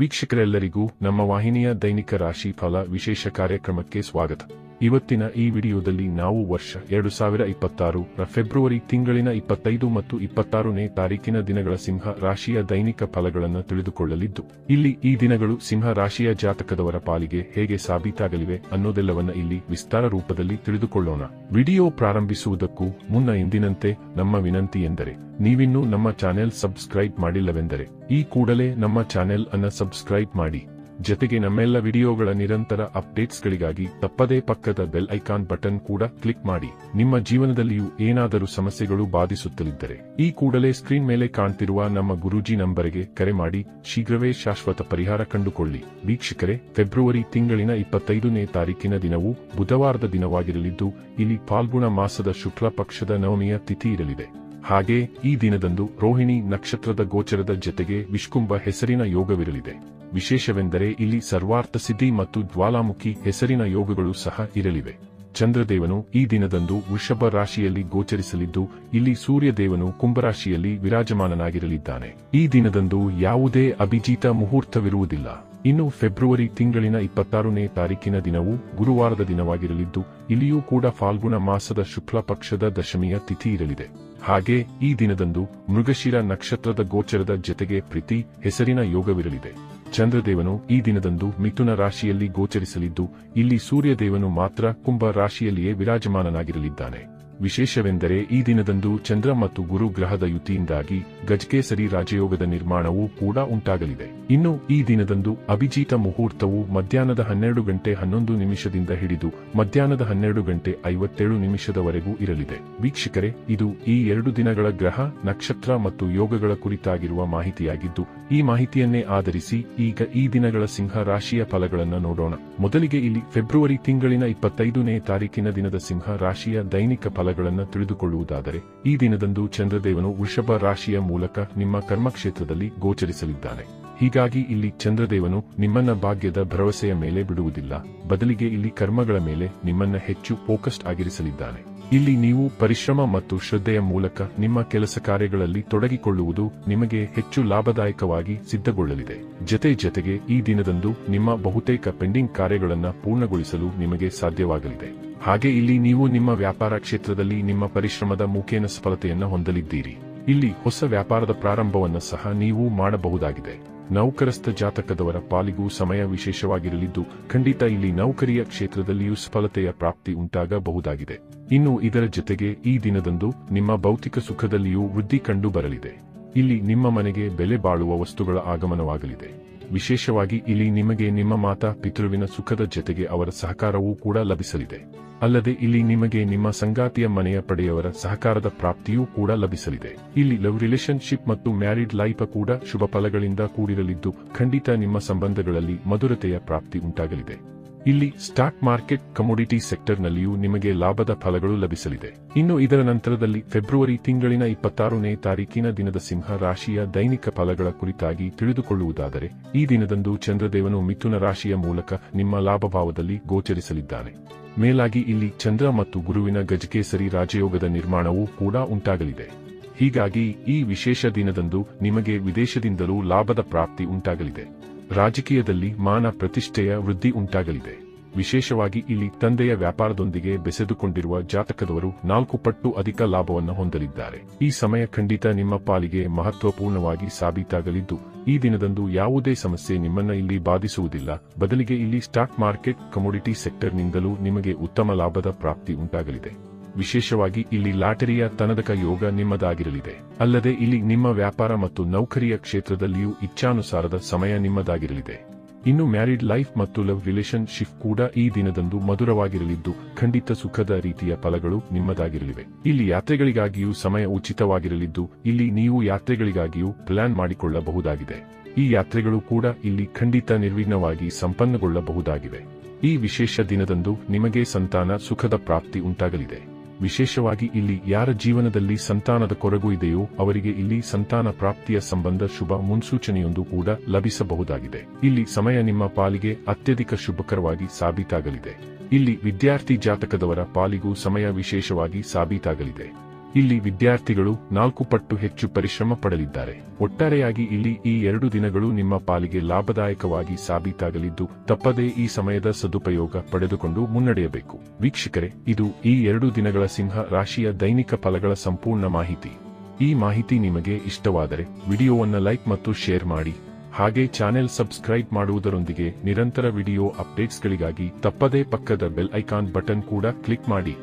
ವೀಕ್ಷಕರೆಲ್ಲರಿಗೂ ನಮ್ಮ ವಾಹಿನಿಯ ದೈನಿಕ ರಾಶಿ ಫಲ ವಿಶೇಷ ಕಾರ್ಯಕ್ರಮಕ್ಕೆ ಸ್ವಾಗತ. ಇವತ್ತಿನ ಈ ವಿಡಿಯೋದಲ್ಲಿ ನಾವು ವರ್ಷ 2026 ಫೆಬ್ರವರಿ ತಿಂಗಳಿನ 25 ಮತ್ತು 26ನೇ ತಾರೀಕಿನ ದಿನಗಳ ಸಿಂಹ ರಾಶಿಯ ದೈನಿಕ ಫಲಗಳನ್ನು ತಿಳಿದುಕೊಳ್ಳಲಿದ್ದು, ಇಲ್ಲಿ ಈ ದಿನಗಳು ಸಿಂಹ ರಾಶಿಯ ಜಾತಕದವರ ಪಾಲಿಗೆ ಹೇಗೆ ಸಾಬೀತಾಗಲಿವೆ ಅನ್ನೋದೆಲ್ಲವನ್ನ ಇಲ್ಲಿ ವಿಸ್ತಾರ ರೂಪದಲ್ಲಿ ತಿಳಿದುಕೊಳ್ಳೋಣ. ವಿಡಿಯೋ ಪ್ರಾರಂಭಿಸುವುದಕ್ಕೂ ಮುನ್ನ ಎಂದಿನಂತೆ ನಮ್ಮ ವಿನಂತಿ ಎಂದರೆ, ನೀವಿನ್ನೂ ನಮ್ಮ ಚಾನೆಲ್ ಸಬ್ಸ್ಕ್ರೈಬ್ ಮಾಡಿಲ್ಲವೆಂದರೆ ಈ ಕೂಡಲೇ ನಮ್ಮ ಚಾನೆಲ್ ಅನ್ನು ಸಬ್ಸ್ಕ್ರೈಬ್ ಮಾಡಿ. ಜೊತೆಗೆ ನಮ್ಮೆಲ್ಲ ವಿಡಿಯೋಗಳ ನಿರಂತರ ಅಪ್ಡೇಟ್ಸ್ಗಳಿಗಾಗಿ ತಪ್ಪದೇ ಪಕ್ಕದ ಬೆಲ್ ಐಕಾನ್ ಬಟನ್ ಕೂಡ ಕ್ಲಿಕ್ ಮಾಡಿ. ನಿಮ್ಮ ಜೀವನದಲ್ಲಿಯೂ ಏನಾದರೂ ಸಮಸ್ಯೆಗಳು ಬಾಧಿಸುತ್ತಲಿದ್ದರೆ ಈ ಕೂಡಲೇ ಸ್ಕ್ರೀನ್ ಮೇಲೆ ಕಾಣ್ತಿರುವ ನಮ್ಮ ಗುರೂಜಿ ನಂಬರಿಗೆ ಕರೆ ಮಾಡಿ ಶೀಘ್ರವೇ ಶಾಶ್ವತ ಪರಿಹಾರ ಕಂಡುಕೊಳ್ಳಿ. ವೀಕ್ಷಕರೇ, ಫೆಬ್ರವರಿ ತಿಂಗಳಿನ 25ನೇ ತಾರೀಕಿನ ದಿನವು ಬುಧವಾರದ ದಿನವಾಗಿರಲಿದ್ದು, ಇಲ್ಲಿ ಫಾಲ್ಗುಣ ಮಾಸದ ಶುಕ್ಲ ಪಕ್ಷದ ನವಮಿಯ ತಿಥಿ ಇರಲಿದೆ. ಹಾಗೆ ಈ ದಿನದಂದು ರೋಹಿಣಿ ನಕ್ಷತ್ರದ ಗೋಚರದ ಜತೆಗೆ ವಿಷ್ಕುಂಭ ಹೆಸರಿನ ಯೋಗವಿರಲಿದೆ. ವಿಶೇಷವೆಂದರೆ ಇಲ್ಲಿ ಸರ್ವಾರ್ಥ ಸಿದ್ಧಿ ಮತ್ತು ಜ್ವಾಲಾಮುಖಿ ಹೆಸರಿನ ಯೋಗಗಳು ಸಹ ಇರಲಿವೆ. ಚಂದ್ರದೇವನು ಈ ದಿನದಂದು ವೃಷಭ ರಾಶಿಯಲ್ಲಿ ಗೋಚರಿಸಲಿದ್ದು, ಇಲ್ಲಿ ಸೂರ್ಯದೇವನು ಕುಂಭರಾಶಿಯಲ್ಲಿ ವಿರಾಜಮಾನನಾಗಿರಲಿದ್ದಾನೆ. ಈ ದಿನದಂದು ಯಾವುದೇ ಅಭಿಜಿತ ಮುಹೂರ್ತವಿರುವುದಿಲ್ಲ. ಇನ್ನು ಫೆಬ್ರವರಿ ತಿಂಗಳಿನ 26ನೇ ತಾರೀಕಿನ ದಿನವು ಗುರುವಾರದ ದಿನವಾಗಿರಲಿದ್ದು, ಇಲ್ಲಿಯೂ ಕೂಡ ಫಾಲ್ಗುಣ ಮಾಸದ ಶುಕ್ಲ ಪಕ್ಷದ ದಶಮಿಯ ತಿಥಿ ಇರಲಿದೆ. ಹಾಗೆ ಈ ದಿನದಂದು ಮೃಗಶಿರ ನಕ್ಷತ್ರದ ಗೋಚರದ ಜತೆಗೆ ಪ್ರೀತಿ ಹೆಸರಿನ ಯೋಗವಿರಲಿದೆ. ಚಂದ್ರದೇವನು ಈ ದಿನದಂದು ಮಿಥುನ ರಾಶಿಯಲ್ಲಿ ಗೋಚರಿಸಲಿದ್ದು, ಇಲ್ಲಿ ಸೂರ್ಯದೇವನು ಮಾತ್ರ ಕುಂಭ ರಾಶಿಯಲ್ಲಿಯೇ ವಿರಾಜಮಾನನಾಗಿರಲಿದ್ದಾನೆ. ವಿಶೇಷವೆಂದರೆ ಈ ದಿನದಂದು ಚಂದ್ರ ಮತ್ತು ಗುರು ಗ್ರಹದ ಯುತಿಯಿಂದಾಗಿ ಗಜಕೇಸರಿ ರಾಜಯೋಗದ ನಿರ್ಮಾಣವೂ ಕೂಡ ಉಂಟಾಗಲಿದೆ. ಇನ್ನು ಈ ದಿನದಂದು ಅಭಿಜಿತ ಮುಹೂರ್ತವು ಮಧ್ಯಾಹ್ನದ 12:11 ಹಿಡಿದು ಮಧ್ಯಾಹ್ನದ 12:57 ಇರಲಿದೆ. ವೀಕ್ಷಕರೇ, ಇದು ಈ 2 ದಿನಗಳ ಗ್ರಹ, ನಕ್ಷತ್ರ ಮತ್ತು ಯೋಗಗಳ ಕುರಿತಾಗಿರುವ ಮಾಹಿತಿಯಾಗಿದ್ದು, ಈ ಮಾಹಿತಿಯನ್ನೇ ಆಧರಿಸಿ ಈಗ ಈ ದಿನಗಳ ಸಿಂಹ ರಾಶಿಯ ಫಲಗಳನ್ನು ನೋಡೋಣ. ಮೊದಲಿಗೆ ಇಲ್ಲಿ ಫೆಬ್ರವರಿ ತಿಂಗಳಿನ 25ನೇ ತಾರೀಕಿನ ದಿನದ ಸಿಂಹ ರಾಶಿಯ ದೈನಿಕ ಫಲಗಳನ್ನು ತಿಳಿದುಕೊಳ್ಳುವುದಾದರೆ, ಈ ದಿನದಂದು ಚಂದ್ರದೇವನು ವೃಷಭ ರಾಶಿಯ ಮೂಲಕ ನಿಮ್ಮ ಕರ್ಮಕ್ಷೇತ್ರದಲ್ಲಿ ಗೋಚರಿಸಲಿದ್ದಾನೆ. ಹೀಗಾಗಿ ಇಲ್ಲಿ ಚಂದ್ರದೇವನು ನಿಮ್ಮನ್ನ ಭಾಗ್ಯದ ಭರವಸೆಯ ಮೇಲೆ ಬಿಡುವುದಿಲ್ಲ, ಬದಲಿಗೆ ಇಲ್ಲಿ ಕರ್ಮಗಳ ಮೇಲೆ ನಿಮ್ಮನ್ನ ಹೆಚ್ಚು ಫೋಕಸ್ಡ್ ಆಗಿರಿಸಲಿದ್ದಾನೆ. ಇಲ್ಲಿ ನೀವು ಪರಿಶ್ರಮ ಮತ್ತು ಶ್ರದ್ಧೆಯ ಮೂಲಕ ನಿಮ್ಮ ಕೆಲಸ ಕಾರ್ಯಗಳಲ್ಲಿ ತೊಡಗಿಕೊಳ್ಳುವುದು ನಿಮಗೆ ಹೆಚ್ಚು ಲಾಭದಾಯಕವಾಗಿ ಸಿದ್ಧಗೊಳ್ಳಲಿದೆ. ಜತೆಗೆ ಈ ದಿನದಂದು ನಿಮ್ಮ ಬಹುತೇಕ ಪೆಂಡಿಂಗ್ ಕಾರ್ಯಗಳನ್ನು ಪೂರ್ಣಗೊಳಿಸಲು ನಿಮಗೆ ಸಾಧ್ಯವಾಗಲಿದೆ. ಹಾಗೆ ಇಲ್ಲಿ ನೀವು ನಿಮ್ಮ ವ್ಯಾಪಾರ ಕ್ಷೇತ್ರದಲ್ಲಿ ನಿಮ್ಮ ಪರಿಶ್ರಮದ ಮುಖೇನ ಸಫಲತೆಯನ್ನು ಹೊಂದಲಿದ್ದೀರಿ. ಇಲ್ಲಿ ಹೊಸ ವ್ಯಾಪಾರದ ಪ್ರಾರಂಭವನ್ನು ಸಹ ನೀವು ಮಾಡಬಹುದಾಗಿದೆ. ನೌಕರಸ್ಥ ಜಾತಕದವರ ಪಾಲಿಗೂ ಸಮಯ ವಿಶೇಷವಾಗಿರಲಿದ್ದು, ಖಂಡಿತ ಇಲ್ಲಿ ನೌಕರಿಯ ಕ್ಷೇತ್ರದಲ್ಲಿಯೂ ಸಫಲತೆಯ ಪ್ರಾಪ್ತಿ ಉಂಟಾಗಬಹುದಾಗಿದೆ. ಇನ್ನು ಇದರ ಜೊತೆಗೆ ಈ ದಿನದಂದು ನಿಮ್ಮ ಭೌತಿಕ ಸುಖದಲ್ಲಿಯೂ ವೃದ್ಧಿ ಕಂಡು ಬರಲಿದೆ. ಇಲ್ಲಿ ನಿಮ್ಮ ಮನೆಗೆ ಬೆಲೆ ಬಾಳುವ ವಸ್ತುಗಳ ಆಗಮನವಾಗಲಿದೆ. ವಿಶೇಷವಾಗಿ ಇಲ್ಲಿ ನಿಮಗೆ ನಿಮ್ಮ ಮಾತಾ ಪಿತೃವಿನ ಸುಖದ ಜೊತೆಗೆ ಅವರ ಸಹಕಾರವೂ ಕೂಡ ಲಭಿಸಲಿದೆ. ಅಲ್ಲದೆ ಇಲ್ಲಿ ನಿಮಗೆ ನಿಮ್ಮ ಸಂಗಾತಿಯ ಮನೆಯ ಪಡೆಯವರ ಸಹಕಾರದ ಪ್ರಾಪ್ತಿಯೂ ಕೂಡ ಲಭಿಸಲಿದೆ. ಇಲ್ಲಿ ಲವ್ ರಿಲೇಶನ್ಶಿಪ್ ಮತ್ತು ಮ್ಯಾರಿಡ್ ಲೈಫ್ ಕೂಡ ಶುಭ ಫಲಗಳಿಂದ ಕೂಡಿರಲಿದ್ದು, ಖಂಡಿತ ನಿಮ್ಮ ಸಂಬಂಧಗಳಲ್ಲಿ ಮಧುರತೆಯ ಪ್ರಾಪ್ತಿ ಉಂಟಾಗಲಿದೆ. ಇಲ್ಲಿ ಸ್ಟಾಕ್ ಮಾರ್ಕೆಟ್, ಕಮೋಡಿಟಿ ಸೆಕ್ಟರ್ನಲ್ಲಿಯೂ ನಿಮಗೆ ಲಾಭದ ಫಲಗಳು ಲಭಿಸಲಿದೆ. ಇನ್ನು ಇದರ ನಂತರದಲ್ಲಿ ಫೆಬ್ರವರಿ ತಿಂಗಳಿನ 26ನೇ ತಾರೀಕಿನ ದಿನದ ಸಿಂಹ ರಾಶಿಯ ದೈನಿಕ ಫಲಗಳ ಕುರಿತಾಗಿ ತಿಳಿದುಕೊಳ್ಳುವುದಾದರೆ, ಈ ದಿನದಂದು ಚಂದ್ರದೇವನು ಮಿಥುನ ರಾಶಿಯ ಮೂಲಕ ನಿಮ್ಮ ಲಾಭಭಾವದಲ್ಲಿ ಗೋಚರಿಸಲಿದ್ದಾನೆ. ಮೇಲಾಗಿ ಇಲ್ಲಿ ಚಂದ್ರ ಮತ್ತು ಗುರುವಿನ ಗಜಕೇಸರಿ ರಾಜಯೋಗದ ನಿರ್ಮಾಣವೂ ಕೂಡ ಉಂಟಾಗಲಿದೆ. ಹೀಗಾಗಿ ಈ ವಿಶೇಷ ದಿನದಂದು ನಿಮಗೆ ವಿದೇಶದಿಂದಲೂ ಲಾಭದ ಪ್ರಾಪ್ತಿ ಉಂಟಾಗಲಿದೆ. ರಾಜಕೀಯದಲ್ಲಿ ಮಾನ ಪ್ರತಿಷ್ಠೆಯ ವೃದ್ಧಿ ಉಂಟಾಗಲಿದೆ. ವಿಶೇಷವಾಗಿ ಇಲ್ಲಿ ತಂದೆಯ ವ್ಯಾಪಾರದೊಂದಿಗೆ ಬೆಸೆದುಕೊಂಡಿರುವ ಜಾತಕದವರು 4 ಪಟ್ಟು ಅಧಿಕ ಲಾಭವನ್ನು ಹೊಂದಲಿದ್ದಾರೆ. ಈ ಸಮಯ ಖಂಡಿತ ನಿಮ್ಮ ಪಾಲಿಗೆ ಮಹತ್ವಪೂರ್ಣವಾಗಿ ಸಾಬೀತಾಗಲಿದ್ದು, ಈ ದಿನದಂದು ಯಾವುದೇ ಸಮಸ್ಯೆ ನಿಮ್ಮನ್ನ ಇಲ್ಲಿ ಬಾಧಿಸುವುದಿಲ್ಲ, ಬದಲಿಗೆ ಇಲ್ಲಿ ಸ್ಟಾಕ್ ಮಾರ್ಕೆಟ್, ಕಮೋಡಿಟಿ ಸೆಕ್ಟರ್ನಿಂದಲೂ ನಿಮಗೆ ಉತ್ತಮ ಲಾಭದ ಪ್ರಾಪ್ತಿ ಉಂಟಾಗಲಿದೆ. ವಿಶೇಷವಾಗಿ ಇಲ್ಲಿ ಲಾಟರಿಯ ತನದಕ ಯೋಗ ನಿಮ್ಮದಾಗಿರಲಿದೆ. ಅಲ್ಲದೆ ಇಲ್ಲಿ ನಿಮ್ಮ ವ್ಯಾಪಾರ ಮತ್ತು ನೌಕರಿಯ ಕ್ಷೇತ್ರದಲ್ಲಿಯೂ ಇಚ್ಛಾನುಸಾರದ ಸಮಯ ನಿಮ್ಮದಾಗಿರಲಿದೆ. ಇನ್ನು ಮ್ಯಾರಿಡ್ ಲೈಫ್ ಮತ್ತು ಲವ್ ರಿಲೇಶನ್ಶಿಪ್ ಕೂಡ ಈ ದಿನದಂದು ಮಧುರವಾಗಿರಲಿದ್ದು, ಖಂಡಿತ ಸುಖದ ರೀತಿಯ ಫಲಗಳು ನಿಮ್ಮದಾಗಿರಲಿವೆ. ಇಲ್ಲಿ ಯಾತ್ರೆಗಳಿಗಾಗಿಯೂ ಸಮಯ ಉಚಿತವಾಗಿರಲಿದ್ದು, ಇಲ್ಲಿ ನೀವು ಯಾತ್ರೆಗಳಿಗಾಗಿಯೂ ಪ್ಲಾನ್ ಮಾಡಿಕೊಳ್ಳಬಹುದಾಗಿದೆ. ಈ ಯಾತ್ರೆಗಳು ಕೂಡ ಇಲ್ಲಿ ಖಂಡಿತ ನಿರ್ವಿಘ್ನವಾಗಿ ಸಂಪನ್ನಗೊಳ್ಳಬಹುದಾಗಿವೆ. ಈ ವಿಶೇಷ ದಿನದಂದು ನಿಮಗೆ ಸಂತಾನ ಸುಖದ ಪ್ರಾಪ್ತಿ ಉಂಟಾಗಲಿದೆ. ವಿಶೇಷವಾಗಿ ಇಲ್ಲಿ ಯಾರ ಜೀವನದಲ್ಲಿ ಸಂತಾನದ ಕೊರಗು ಇದೆಯೋ ಅವರಿಗೆ ಇಲ್ಲಿ ಸಂತಾನ ಪ್ರಾಪ್ತಿಯ ಸಂಬಂಧ ಶುಭ ಮುನ್ಸೂಚನೆಯೊಂದು ಕೂಡ ಲಭಿಸಬಹುದಾಗಿದೆ. ಇಲ್ಲಿ ಸಮಯ ನಿಮ್ಮ ಪಾಲಿಗೆ ಅತ್ಯಧಿಕ ಶುಭಕರವಾಗಿ ಸಾಬೀತಾಗಲಿದೆ. ಇಲ್ಲಿ ವಿದ್ಯಾರ್ಥಿ ಜಾತಕದವರ ಪಾಲಿಗೂ ಸಮಯ ವಿಶೇಷವಾಗಿ ಸಾಬೀತಾಗಲಿದೆ. ಇಲ್ಲಿ ವಿದ್ಯಾರ್ಥಿಗಳು 4 ಪಟ್ಟು ಹೆಚ್ಚು ಪರಿಶ್ರಮ ಪಡಲಿದ್ದಾರೆ. ಒಟ್ಟಾರೆಯಾಗಿ ಇಲ್ಲಿ ಈ 2 ದಿನಗಳು ನಿಮ್ಮ ಪಾಲಿಗೆ ಲಾಭದಾಯಕವಾಗಿ ಸಾಬೀತಾಗಲಿದ್ದು ತಪ್ಪದೇ ಈ ಸಮಯದ ಸದುಪಯೋಗ ಪಡೆದುಕೊಂಡು ಮುನ್ನಡೆಯಬೇಕು. ವೀಕ್ಷಕರೇ, ಇದು ಈ 2 ದಿನಗಳ ಸಿಂಹ ರಾಶಿಯ ದೈನಿಕ ಫಲಗಳ ಸಂಪೂರ್ಣ ಮಾಹಿತಿ. ಈ ಮಾಹಿತಿ ನಿಮಗೆ ಇಷ್ಟವಾದರೆ ವಿಡಿಯೋವನ್ನು ಲೈಕ್ ಮತ್ತು ಶೇರ್ ಮಾಡಿ. ಹಾಗೆ ಚಾನೆಲ್ ಸಬ್ಸ್ಕ್ರೈಬ್ ಮಾಡುವುದರೊಂದಿಗೆ ನಿರಂತರ ವಿಡಿಯೋ ಅಪ್ಡೇಟ್ಸ್ಗಳಿಗಾಗಿ ತಪ್ಪದೇ ಪಕ್ಕದ ಬೆಲ್ ಐಕಾನ್ ಬಟನ್ ಕೂಡ ಕ್ಲಿಕ್ ಮಾಡಿ.